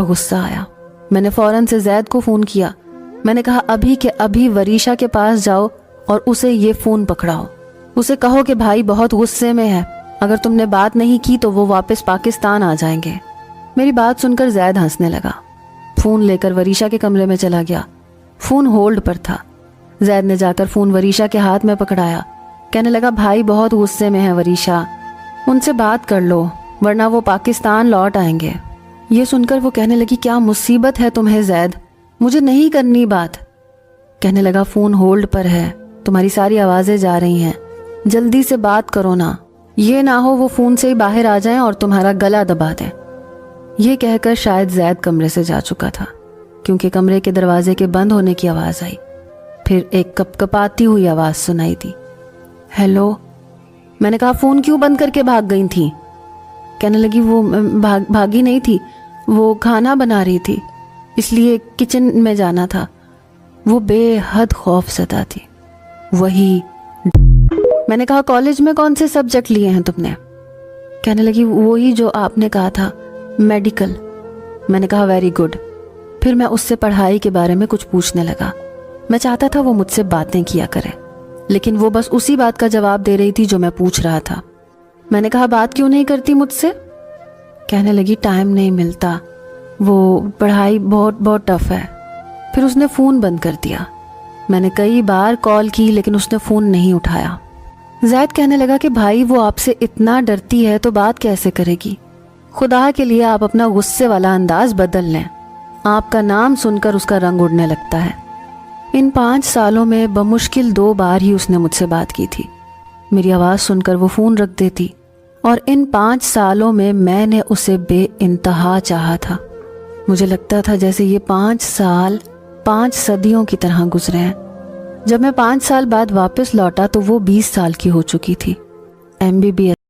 غصہ آیا۔ میں نے فوراً سے زید کو فون کیا۔ میں نے کہا ابھی کہ ابھی وریشا کے پاس جاؤ اور اسے یہ فون پکڑاؤ، اسے کہو کہ بھائی بہت غصے میں ہے، اگر تم نے بات نہیں کی تو وہ واپس پاکستان آ جائیں گے۔ میری بات سن کر زید ہنسنے لگا، فون لے کر وریشا کے کمرے میں چلا گیا۔ فون ہولڈ پر تھا۔ زید نے جا کر فون وریشا کے ہاتھ میں پکڑایا، کہنے لگا بھائی بہت غصے میں ہے وریشا، ان سے بات کر لو ورنہ وہ پاکستان لوٹ آئیں گے۔ یہ سن کر وہ کہنے لگی کیا مصیبت ہے تمہیں زید، مجھے نہیں کرنی بات۔ کہنے لگا فون ہولڈ پر ہے، تمہاری ساری آوازیں جا رہی ہیں، جلدی سے بات کرو نا، یہ نہ ہو وہ فون سے ہی باہر آ جائیں اور تمہارا گلا دبا دیں۔ یہ کہہ کر شاید زید کمرے سے جا چکا تھا، کیونکہ کمرے کے دروازے کے بند ہونے کی آواز آئی، پھر ایک کپ کپاتی ہوئی آواز سنائی دی، ہیلو۔ میں نے کہا فون کیوں بند کر کے بھاگ گئی تھی؟ کہنے لگی وہ بھاگی نہیں تھی، وہ کھانا بنا رہی تھی، اس لیے کچن میں جانا تھا۔ وہ بے حد خوف زدہ تھی۔ وہی میں نے کہا کالج میں کون سے سبجیکٹ لیے ہیں تم نے؟ کہنے لگی وہی جو آپ نے کہا تھا، میڈیکل۔ میں نے کہا ویری گڈ۔ پھر میں اس سے پڑھائی کے بارے میں کچھ پوچھنے لگا۔ میں چاہتا تھا وہ مجھ سے باتیں کیا کرے، لیکن وہ بس اسی بات کا جواب دے رہی تھی جو میں پوچھ رہا تھا۔ میں نے کہا بات کیوں نہیں کرتی مجھ سے؟ کہنے لگی ٹائم نہیں ملتا، وہ پڑھائی بہت ٹف ہے۔ پھر اس نے فون بند کر دیا۔ میں نے کئی بار کال کی لیکن اس نے فون نہیں اٹھایا۔ زید کہنے لگا کہ بھائی وہ آپ سے اتنا ڈرتی ہے تو بات کیسے کرے گی؟ خدا کے لیے آپ اپنا غصے والا انداز بدل لیں، آپ کا نام سن کر اس کا رنگ اڑنے لگتا ہے۔ ان 5 سالوں میں بمشکل 2 بار ہی اس نے مجھ سے بات کی تھی۔ میری آواز سن کر وہ فون رکھ دیتی، اور ان 5 سالوں میں نے اسے بے انتہا چاہا تھا۔ مجھے لگتا تھا جیسے یہ 5 سال 5 صدیوں کی طرح گزرے ہیں۔ جب میں 5 سال بعد واپس لوٹا تو وہ 20 سال کی ہو چکی تھی۔ MBBS